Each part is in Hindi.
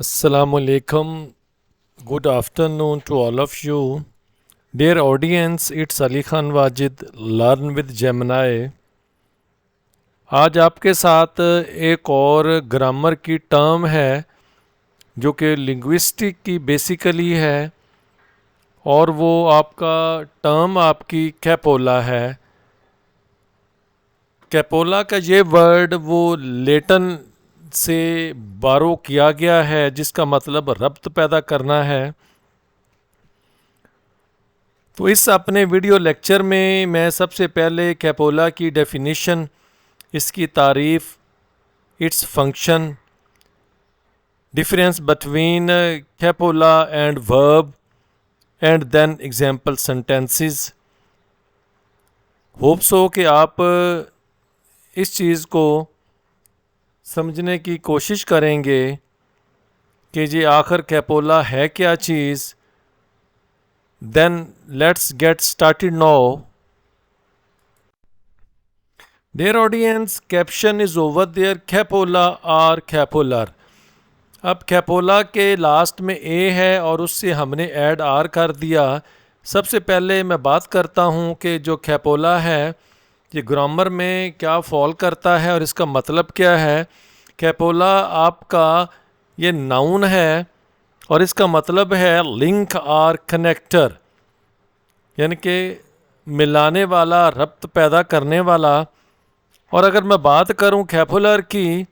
Assalamu alaikum. Good afternoon to all of you. Dear audience, it's Ali Khan Wajid, Learn with Gemini. आज आपके साथ एक और ग्रामर की टर्म है जो कि लिंग्विस्टिक की बेसिकली है और वो आपका टर्म आपकी कैपोला है। कैपोला का ये वर्ड वो लेटन से बारो किया गया है जिसका मतलब रब्त पैदा करना है। तो इस अपने वीडियो लेक्चर में मैं सबसे पहले कैपोला की डेफिनेशन, इसकी तारीफ़, its function, difference between copula and verb and then example sentences. Hopes हो कि आप इस चीज़ को समझने की कोशिश करेंगे कि ये आखिर कैपोला है क्या चीज़। Then let's get started now. Dear audience, caption is over there, कैपोला और कैपोलर। अब कैपोला के लास्ट में ए है और उससे हमने ऐड आर कर दिया। सबसे पहले मैं बात करता हूँ कि जो कैपोला है ये ग्रामर में क्या फॉल करता है और इसका मतलब क्या है। कैपोला आपका ये नाउन है और इसका मतलब है लिंक और कनेक्टर, यानी कि मिलाने वाला, रब्त पैदा करने वाला। और अगर मैं बात करूं कैपोलर की,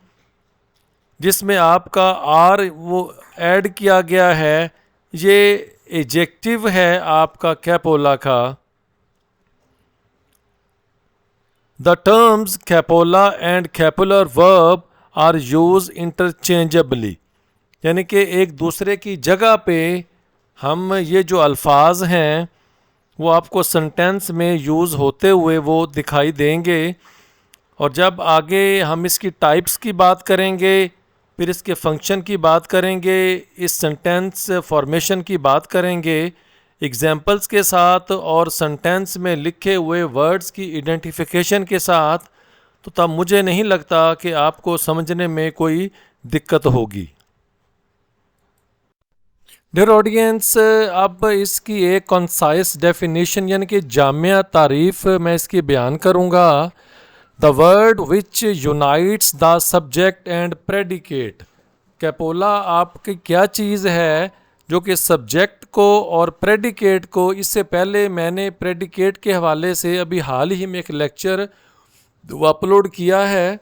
जिसमें आपका आर वो ऐड किया गया है, ये एडजेक्टिव है आपका कैपोला का। The terms copula and copular verb are use interchangeably, यानी कि एक दूसरे की जगह पे हम ये जो अल्फाज हैं वो आपको सेंटेंस में यूज़ होते हुए वो दिखाई देंगे। और जब आगे हम इसकी टाइप्स की बात करेंगे, फिर इसके फंक्शन की बात करेंगे, इस सेंटेंस फॉर्मेशन की बात करेंगे एग्जाम्पल्स के साथ और सेंटेंस में लिखे हुए वर्ड्स की आइडेंटिफिकेशन के साथ, तो तब मुझे नहीं लगता कि आपको समझने में कोई दिक्कत होगी। डियर ऑडियंस, अब इसकी एक कंसाइज डेफिनेशन यानी कि जामिया तारीफ मैं इसकी बयान करूँगा। The word which unites the subject and predicate. Copula आपकी क्या चीज़ है जो कि सब्जेक्ट को और प्रेडिकेट को, इससे पहले मैंने प्रेडिकेट के हवाले से अभी हाल ही में एक लेक्चर अपलोड किया है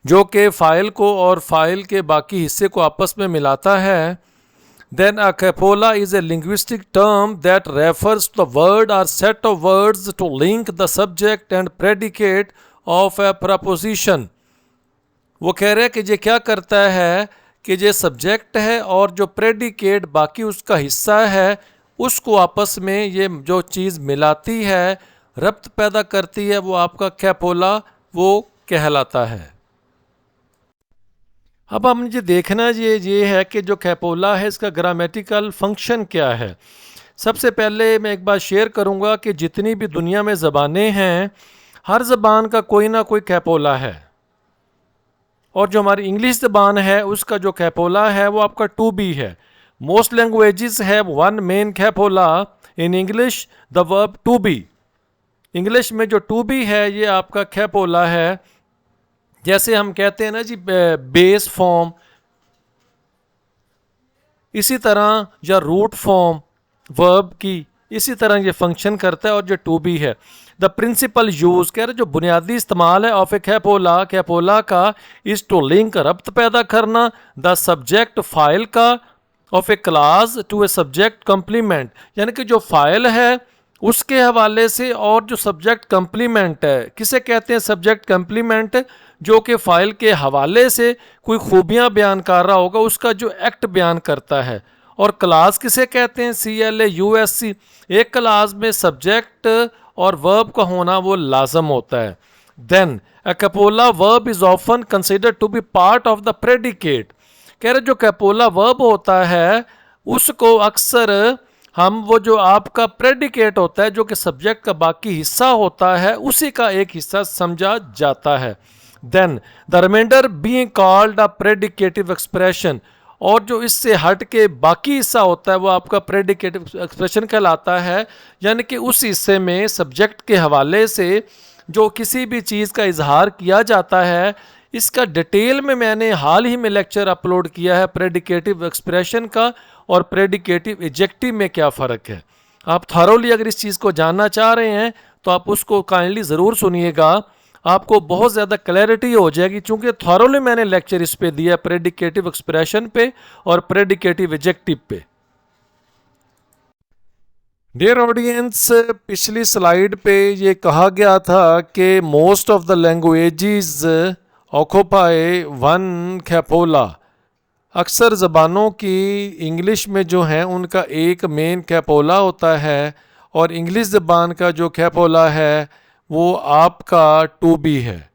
जो कि फ़ाइल को और फाइल के बाकी हिस्से को आपस में मिलाता है। Then a capola is a linguistic term that refers to the word or set of words to link the subject and predicate of a proposition. वो कह रहे हैं कि ये क्या करता है कि ये सब्जेक्ट है और जो प्रेडिकेट बाकी उसका हिस्सा है उसको आपस में ये जो चीज़ मिलाती है, रब्त पैदा करती है, वो आपका कैपोला वो कहलाता है। अब हम ये देखना ये है कि जो कैपोला है इसका ग्रामेटिकल फंक्शन क्या है। सबसे पहले मैं एक बात शेयर करूंगा कि जितनी भी दुनिया में ज़बानें हैं, हर ज़बान का कोई ना कोई कैपोला है। और जो हमारी इंग्लिश ज़बान है उसका जो कैपोला है वो आपका टू बी है। Most languages have one main copula in English, the verb to be. English में जो टू बी है ये आपका कैपोला है। जैसे हम कहते हैं ना जी बेस फॉर्म, इसी तरह या रूट फॉर्म वर्ब की, इसी तरह ये फंक्शन करता है और जो टू बी है। द प्रिंसिपल यूज कह रहे जो बुनियादी इस्तेमाल है ऑफ ए कैपोला, कैपोला का इज टू लिंक, रब्त पैदा करना, द सब्जेक्ट फाइल का, of a class to a subject complement, यानी कि जो फाइल है उसके हवाले से और जो सब्जेक्ट कम्प्लीमेंट है, किसे कहते हैं सब्जेक्ट कम्प्लीमेंट, जो कि फ़ाइल के हवाले से कोई खूबियाँ बयान कर रहा होगा उसका जो एक्ट बयान करता है। और क्लास किसे कहते हैं, CLAUSE। एक क्लास में सब्जेक्ट और वर्ब का होना वो लाजम होता है। Then a copula verb is often considered to be part of the predicate. कह रहे जो कैपोला वर्ब होता है उसको अक्सर हम वो जो आपका प्रेडिकेट होता है जो कि सब्जेक्ट का बाकी हिस्सा होता है उसी का एक हिस्सा समझा जाता है। Then the reminder being called a predicative expression, और जो इससे हट के बाकी हिस्सा होता है वो आपका प्रेडिकेटिव एक्सप्रेशन कहलाता है। यानी कि उस हिस्से में सब्जेक्ट के हवाले से जो किसी भी चीज़ का इजहार किया जाता है, इसका डिटेल में मैंने हाल ही में लेक्चर अपलोड किया है प्रेडिकेटिव एक्सप्रेशन का और प्रेडिकेटिव एडजेक्टिव में क्या फ़र्क है। आप थॉरोली अगर इस चीज़ को जानना चाह रहे हैं तो आप उसको काइंडली ज़रूर सुनिएगा, आपको बहुत ज़्यादा क्लैरिटी हो जाएगी, चूँकि थॉरोली मैंने लेक्चर इस पे दिया प्रेडिकेटिव एक्सप्रेशन पे और प्रेडिकेटिव एडजेक्टिव पे। डियर ऑडियंस, पिछली स्लाइड पे ये कहा गया था कि most of the languages occupy one copula. अक्सर ज़बानों की इंग्लिश में जो हैं उनका एक मेन कैपोला होता है और इंग्लिश ज़बान का जो कैपोला है वो आपका टू बी है।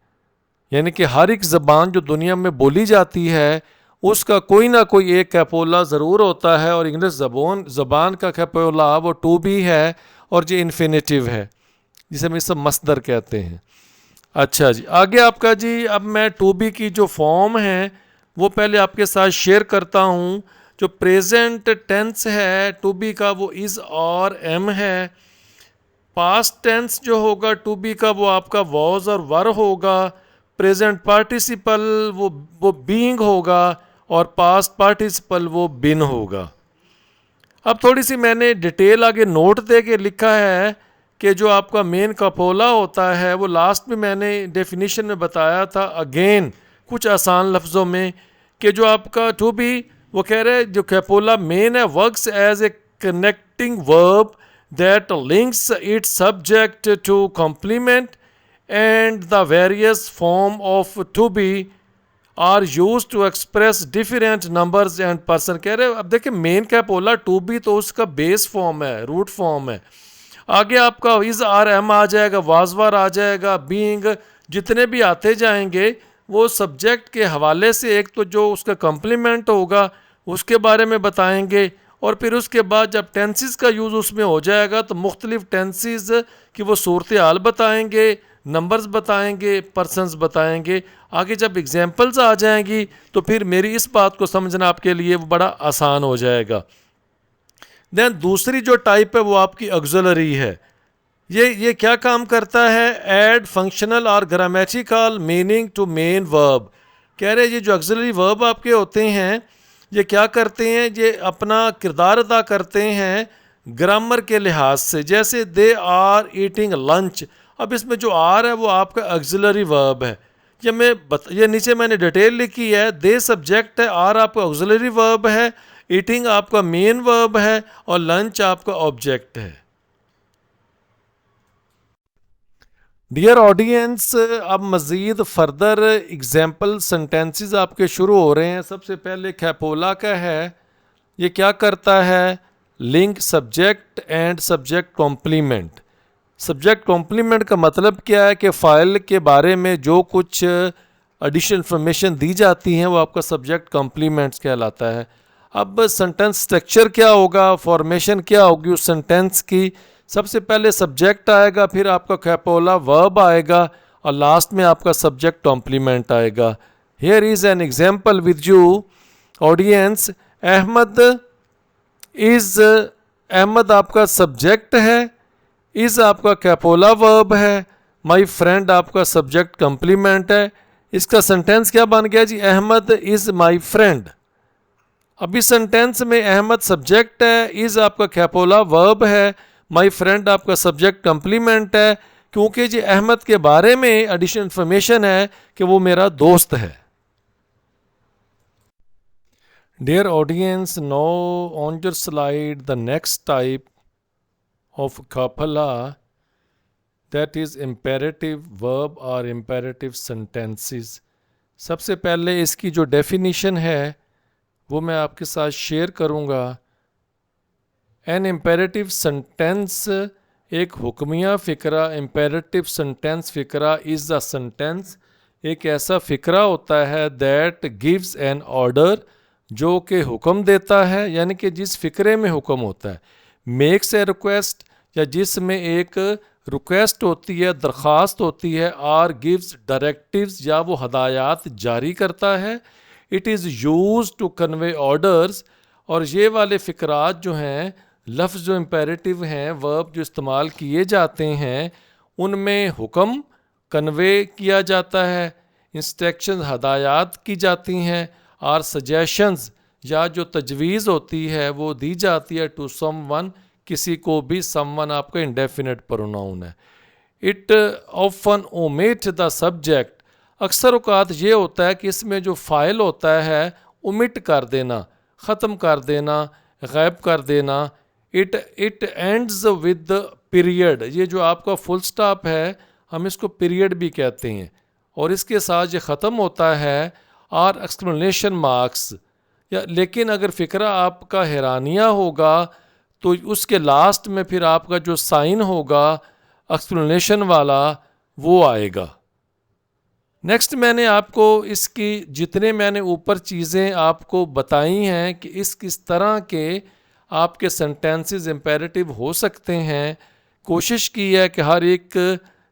यानी कि हर एक ज़बान जो दुनिया में बोली जाती है उसका कोई ना कोई एक कैपोला ज़रूर होता है और इंग्लिश ज़बान का कैपोला वो टू बी है और जो इन्फिनेटिव है जिसे हम सब मस्दर कहते हैं। अच्छा जी, आगे आपका जी, अब मैं टू बी की जो फॉर्म है वो पहले आपके साथ शेयर करता हूँ। जो प्रेजेंट टेंस है टू बी का वो इज़ और एम है। पास्ट टेंस जो होगा टू बी का वो आपका वॉज और वर होगा। प्रेजेंट पार्टिसिपल वो बीइंग होगा और पास्ट पार्टिसिपल वो बिन होगा। अब थोड़ी सी मैंने डिटेल आगे नोट दे के लिखा है कि जो आपका मेन कैपोला होता है वो लास्ट में मैंने डेफिनेशन में बताया था अगेन कुछ आसान लफ्ज़ों में कि जो आपका टू बी वो कह रहे हैं जो कैपोला मेन है works as a connecting verb that links its subject to complement and the various form of to be are use to express different numbers and person. कह रहे हैं अब देखिए मेन कैपोला टू बी तो उसका बेस फॉर्म है, रूट फॉर्म है। आगे आपका इज़ आर एम आ जाएगा, वाजवार आ जाएगा, बीइंग, जितने भी आते जाएंगे वो सब्जेक्ट के हवाले से एक तो जो उसका कम्प्लीमेंट होगा उसके बारे में बताएंगे और फिर उसके बाद जब टेंसेस का यूज़ उसमें हो जाएगा तो मुख्तलिफ टेंसेस की वो सूरत हाल बताएंगे, नंबर्स बताएंगे, पर्सन्स बताएंगे। आगे जब एग्जांपल्स आ जाएंगी तो फिर मेरी इस बात को समझना आपके लिए वो बड़ा आसान हो जाएगा। देन दूसरी जो टाइप है वो आपकी ऑक्सिलरी है। ये क्या काम करता है? ऐड फंक्शनल और grammatical meaning to main verb. कह रहे ये जो ऑक्सिलरी वर्ब आपके होते हैं ये क्या करते हैं, ये अपना किरदार अदा करते हैं ग्रामर के लिहाज से। जैसे दे आर ईटिंग लंच, अब इसमें जो आर है वो आपका ऑक्सिलरी वर्ब है। ये नीचे मैंने डिटेल लिखी है। दे सब्जेक्ट है, आर आपका ऑक्सिलरी वर्ब है, ईटिंग आपका मेन वर्ब है और लंच आपका ऑब्जेक्ट है। डियर ऑडियंस, अब मज़ीद फर्दर एग्जाम्पल सेंटेंसेस आपके शुरू हो रहे हैं। सबसे पहले कैपोला का है, ये क्या करता है? Link subject and subject complement. Subject complement का मतलब क्या है कि फ़ाइल के बारे में जो कुछ एडिशनल इंफॉर्मेशन दी जाती हैं वो आपका सब्जेक्ट कॉम्प्लीमेंट्स कहलाता है। अब सेंटेंस स्ट्रक्चर क्या होगा, फॉर्मेशन क्या होगी उस सेंटेंस की? सबसे पहले सब्जेक्ट आएगा, फिर आपका कैपोला वर्ब आएगा और लास्ट में आपका सब्जेक्ट कॉम्प्लीमेंट आएगा। Here is an example with you audience. Ahmad आपका सब्जेक्ट है, इज़ आपका कैपोला वर्ब है, माई फ्रेंड आपका सब्जेक्ट कॉम्प्लीमेंट है। इसका सेंटेंस क्या बन गया जी? Ahmad is my friend. अब इस सेंटेंस में अहमद सब्जेक्ट है, इज़ आपका कैपोला वर्ब है, माई फ्रेंड आपका सब्जेक्ट कम्प्लीमेंट है, क्योंकि जी अहमद के बारे में एडिशनल इंफॉर्मेशन है कि वो मेरा दोस्त है। Dear audience, now on your slide the next type of copula, that is imperative verb और इम्पेरेटिव सेंटेंसेस। सबसे पहले इसकी जो डेफिनीशन है वो मैं आपके साथ शेयर करूँगा। एन इम्पेरेटिव सेंटेंस एक हुक्मिया फ़िक्रा, इम्पेरेटिव सेंटेंस फ़िक्रा इज़ अ सेंटेंस, एक ऐसा फ़िक्रा होता है दैट गिव्स एन ऑर्डर, जो कि हुक्म देता है, यानी कि जिस फ़िक्रे में हुक्म होता है। मेक्स ए रिक्वेस्ट, या जिसमें एक रिक्वेस्ट होती है, दरख्वास्त होती है। आर गिव्स डायरेक्टिव्स, या वो हदायत जारी करता है। It is use to convey orders. और ये वाले फ़िक्रात जो हैं, लफ्ज़ जो इम्पेरेटिव हैं, वर्ब जो इस्तेमाल किए जाते हैं, उनमें हुक्म कन्वे किया जाता है, इंस्ट्रक्शन हदायत की जाती हैं, और सजेशंस या जो तजवीज़ होती है वो दी जाती है टू समवन, किसी को भी। समवन आपका इंडेफिनिट प्रोनाउन है। It often omit the subject. अक्सर औकात ये होता है कि इसमें जो फ़ाइल होता है ओमिट कर देना, ख़त्म कर देना, गायब कर देना। It ends with period. ये जो आपका फुल स्टॉप है, हम इसको पीरियड भी कहते हैं, और इसके साथ ये ख़त्म होता है और एक्सक्लेमेशन मार्क्स। या लेकिन अगर फ़िक्रा आपका हैरानिया होगा तो उसके लास्ट में फिर आपका जो साइन होगा एक्सप्लेनेशन वाला, वो आएगा। नेक्स्ट मैंने आपको इसकी जितने मैंने ऊपर चीज़ें आपको बताई हैं कि किस तरह के आपके सेंटेंसेस इम्पेरेटिव हो सकते हैं, कोशिश की है कि हर एक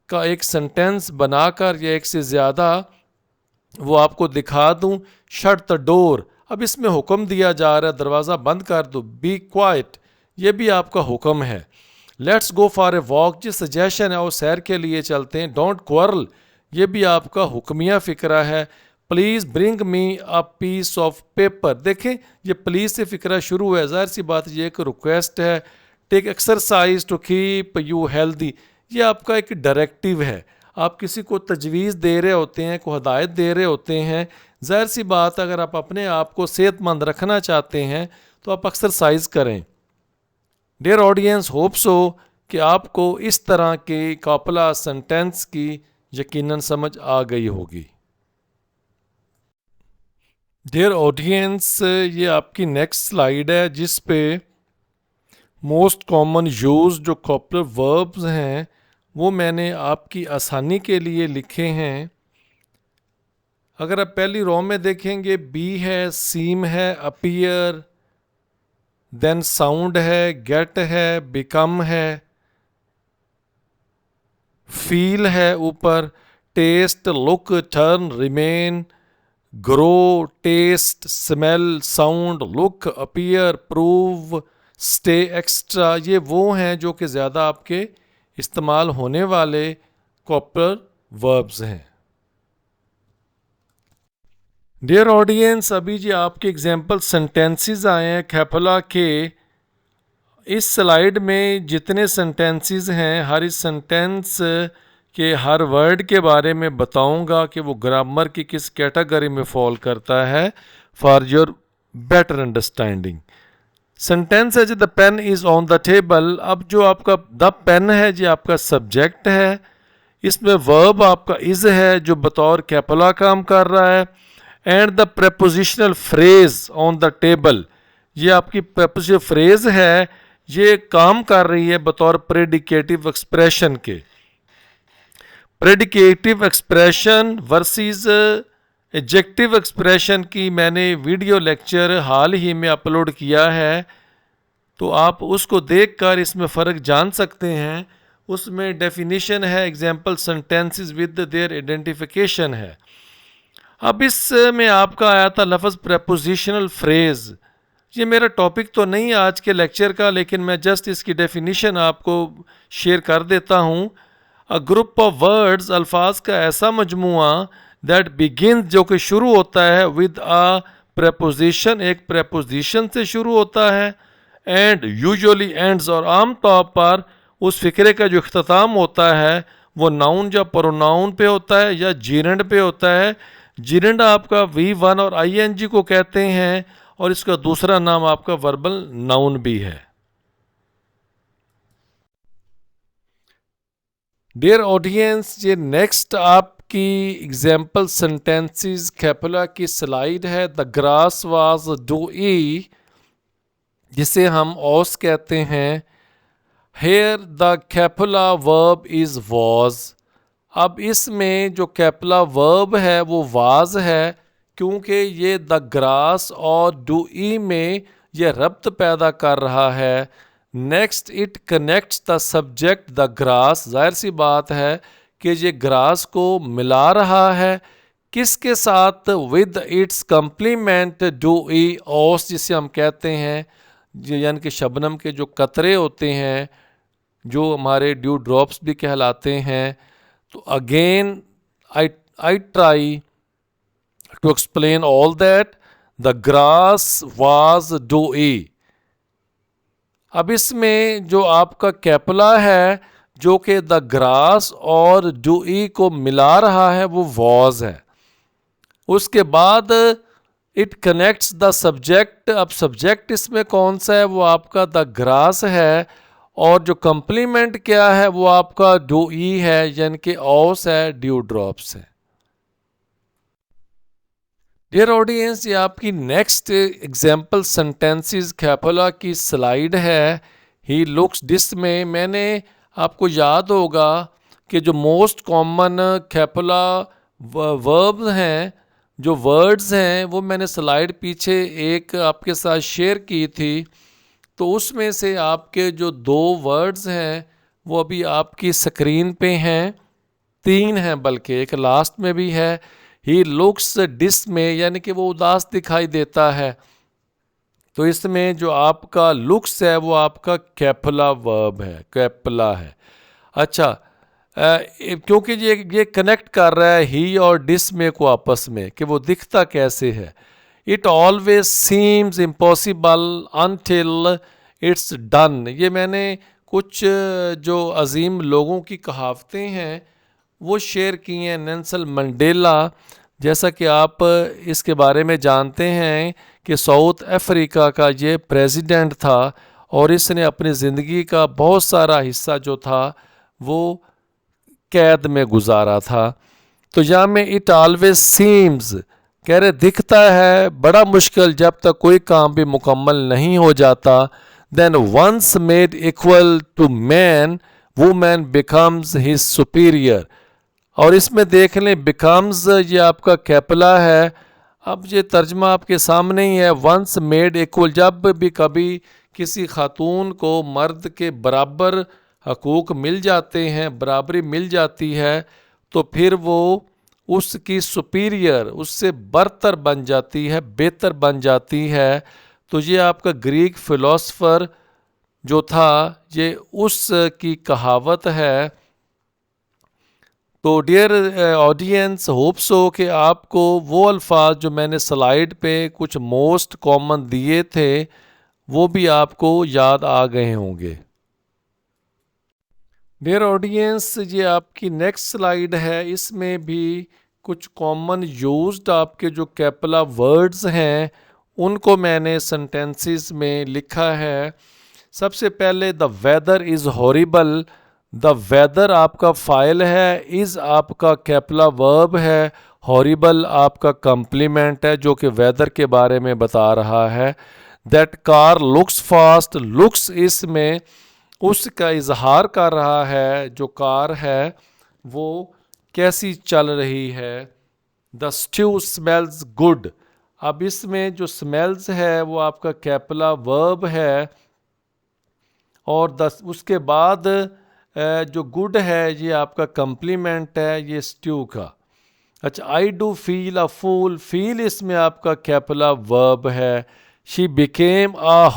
का एक सेंटेंस बनाकर या एक से ज़्यादा वो आपको दिखा दूं। शट द डोर, अब इसमें हुक्म दिया जा रहा है दरवाज़ा बंद कर दो। बी क्वाइट, ये भी आपका हुक्म है। Let's go for a walk, जी सजेशन है, वो सैर के लिए चलते हैं। डोंट क्वारल, ये भी आपका हुक्मिया फ़िक्रा है। Please bring me a piece of paper, देखें ये प्लीज़ से फ़िक्रा शुरू है, ज़ाहिर सी बात ये एक रिक्वेस्ट है। Take exercise to keep you healthy, ये आपका एक डायरेक्टिव है। आप किसी को तजवीज़ दे रहे होते हैं, को हदायत दे रहे होते हैं। ज़ाहिर सी बात, अगर आप अपने आप को सेहतमंद रखना चाहते हैं तो आप एक्सरसाइज करें। डियर ऑडियंस, होप सो कि आपको इस तरह के कॉपला सेंटेंस की यकीनन समझ आ गई होगी। डियर ऑडियंस, ये आपकी नेक्स्ट स्लाइड है जिस पे मोस्ट कॉमन यूज जो कॉपलर वर्ब्स हैं वो मैंने आपकी आसानी के लिए लिखे हैं। अगर आप पहली रो में देखेंगे, बी है, सीम है, अपीयर, देन साउंड है, गेट है, बिकम है, फील है ऊपर, taste, look, turn, remain, grow, taste, smell, sound, look, appear, prove, stay, extra. ये वो हैं जो कि ज़्यादा आपके इस्तेमाल होने वाले कॉपलर वर्ब्स हैं। डियर ऑडियंस, अभी जी आपके एग्जाम्पल सेंटेंसेस आए हैं कैपोला के। इस स्लाइड में जितने सेंटेंसेस हैं, हर इस सेंटेंस के हर वर्ड के बारे में बताऊंगा कि वो ग्रामर की किस कैटेगरी में फॉल करता है, for your better understanding. Sentence है जी the pen is on the table. अब जो आपका द पेन है जी आपका सब्जेक्ट है, इसमें वर्ब आपका इज़ है जो बतौर कैपोला काम कर रहा है, and the prepositional phrase on the table, ये आपकी प्रेपोजिशनल फ्रेज है, ये काम कर रही है बतौर प्रेडिकेटिव एक्सप्रेशन के। Predicative expression versus adjective expression की मैंने वीडियो लेक्चर हाल ही में अपलोड किया है, तो आप उसको देखकर इसमें फ़र्क जान सकते हैं। उसमें डेफिनेशन है, example sentences with their identification है। अब इसमें आपका आया था लफ्ज़ प्रेपोजिशनल फ्रेज। ये मेरा टॉपिक तो नहीं है आज के लेक्चर का, लेकिन मैं जस्ट इसकी डेफिनेशन आपको शेयर कर देता हूँ। अ ग्रुप ऑफ वर्ड्स, अल्फाज का ऐसा मजमुआ, दैट बिगिन, जो कि शुरू होता है विद अ प्रेपोजिशन, एक प्रेपोजिशन से शुरू होता है, एंड यूजुअली एंड्स, और आम तौर पर उस फिक्रे का जो इख्तिताम होता है वो नाउन या प्रोनाउन पे होता है या जीरेंड पे होता है। जीरेंड आपका V1 और ING को कहते हैं, और इसका दूसरा नाम आपका वर्बल नाउन भी है। डियर ऑडियंस, ये नेक्स्ट आपकी एग्जाम्पल सेंटेंसेस कैपोला की स्लाइड है। द ग्रास वाज डूई, जिसे हम ऑस कहते हैं। Here the copula verb is was. अब इसमें जो कैपोला वर्ब है वो वाज है, क्योंकि ये द ग्रास और डूई में ये रब्त पैदा कर रहा है। Next, it connects the subject the grass, जाहिर सी बात है कि ये ग्रास को मिला रहा है किसके साथ? विद इट्स कम्प्लीमेंट डू ई ओस, जिसे हम कहते हैं, यानी कि शबनम के जो कतरे होते हैं, जो हमारे ड्यू ड्रॉप्स भी कहलाते हैं। तो again I try to explain all that the grass was dewy. अब इसमें जो आपका कैपुला है जो कि द ग्रास और डू ई को मिला रहा है वो वॉज है। उसके बाद इट कनेक्ट्स द सब्जेक्ट। अब सब्जेक्ट इसमें कौन सा है? वो आपका द ग्रास है, और जो कंप्लीमेंट क्या है वो आपका डू ई है, यानी कि ऑस है, ड्यू ड्रॉप्स है। डियर ऑडियंस, ये आपकी नेक्स्ट एग्जाम्पल सेंटेंसेस कैपुला की स्लाइड है। ही लुक्स डिस में मैंने आपको याद होगा कि जो मोस्ट कॉमन कैपुला वर्ब्स हैं, जो वर्ड्स हैं, वो मैंने स्लाइड पीछे एक आपके साथ शेयर की थी। तो उसमें से आपके जो 2 वर्ड्स हैं वो अभी आपकी स्क्रीन पे हैं, 3 हैं बल्कि, एक लास्ट में भी है। ही लुक्स डिस में, यानी कि वो उदास दिखाई देता है। तो इसमें जो आपका लुक्स है वो आपका कैपुला वर्ब है, कैपुला है। अच्छा, क्योंकि ये कनेक्ट कर रहा है ही और डिस में को आपस में कि वो दिखता कैसे है। It always seems impossible until it's done. ये मैंने कुछ जो अजीम लोगों की कहावतें हैं वो शेयर की हैं। नेल्सन मंडेला, जैसा कि आप इसके बारे में जानते हैं कि साउथ अफ्रीका का ये प्रेसिडेंट था और इसने अपनी ज़िंदगी का बहुत सारा हिस्सा जो था वो कैद में गुजारा था। तो यहाँ में इट ऑलवेज सीम्स कह रहे दिखता है बड़ा मुश्किल जब तक कोई काम भी मुकम्मल नहीं हो जाता। Then once made equal to man woman becomes his superior. और इसमें देख लें बिकम्स, ये आपका कैपुला है। अब ये तर्जमा आपके सामने ही है। वंस मेड इक्वल, जब भी कभी किसी खातून को मर्द के बराबर हकूक़ मिल जाते हैं, बराबरी मिल जाती है, तो फिर वो उसकी सुपीरियर, उससे बरतर बन जाती है, बेहतर बन जाती है। तो ये आपका ग्रीक फ़िलोसफ़र जो था, ये उसकी कहावत है। तो डियर ऑडियंस, होप सो कि आपको वो अल्फाज जो मैंने स्लाइड पे कुछ मोस्ट कॉमन दिए थे वो भी आपको याद आ गए होंगे। डियर ऑडियंस, ये आपकी नेक्स्ट स्लाइड है। इसमें भी कुछ कॉमन यूज्ड आपके जो कैपुला वर्ड्स हैं उनको मैंने सेंटेंसेस में लिखा है। सबसे पहले the weather is horrible. The weather आपका फाइल है, इज़ आपका कैपुला वर्ब है, हॉरिबल आपका कम्प्लीमेंट है जो कि वेदर के बारे में बता रहा है। That car looks fast, looks इसमें उसका इजहार कर रहा है, जो कार है वो कैसी चल रही है। The stew smells good. अब इसमें जो स्मेल्स है वो आपका कैपुला वर्ब है, और उसके बाद जो गुड है ये आपका कम्प्लीमेंट है ये स्ट्यू का। अच्छा, I do feel a fool, feel इसमें आपका कैपुला वर्ब है। She became a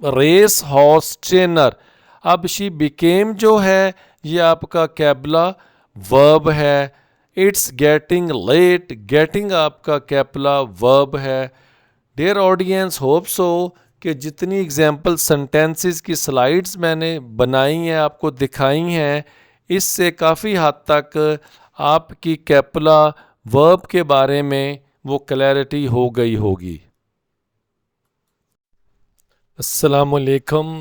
race horse trainer. अब शी बिकेम जो है ये आपका कैपुला वर्ब है। इट्स गेटिंग लेट, गेटिंग आपका कैपुला वर्ब है। डियर ऑडियंस, होप सो कि जितनी एग्जाम्पल सेंटेंसेस की स्लाइड्स मैंने बनाई हैं, आपको दिखाई हैं, इससे काफ़ी हद तक आपकी कैपुला वर्ब के बारे में वो क्लैरिटी हो गई होगी। अस्सलाम वालेकुम,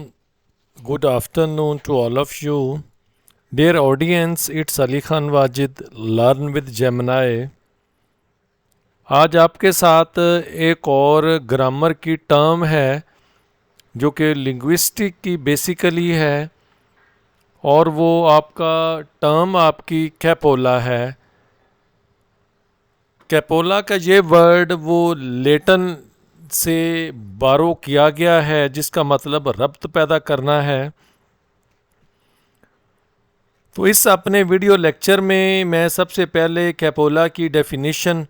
good afternoon to all of you. Dear audience, it's Ali Khan Wajid, learn with Gemini. आज आपके साथ एक और ग्रामर की टर्म है जो कि लिंग्विस्टिक की बेसिकली है, और वो आपका टर्म आपकी कैपोला है। कैपोला का ये वर्ड वो लेटन से बारो किया गया है जिसका मतलब रब्त पैदा करना है। तो इस अपने वीडियो लेक्चर में मैं सबसे पहले कैपोला की डेफिनेशन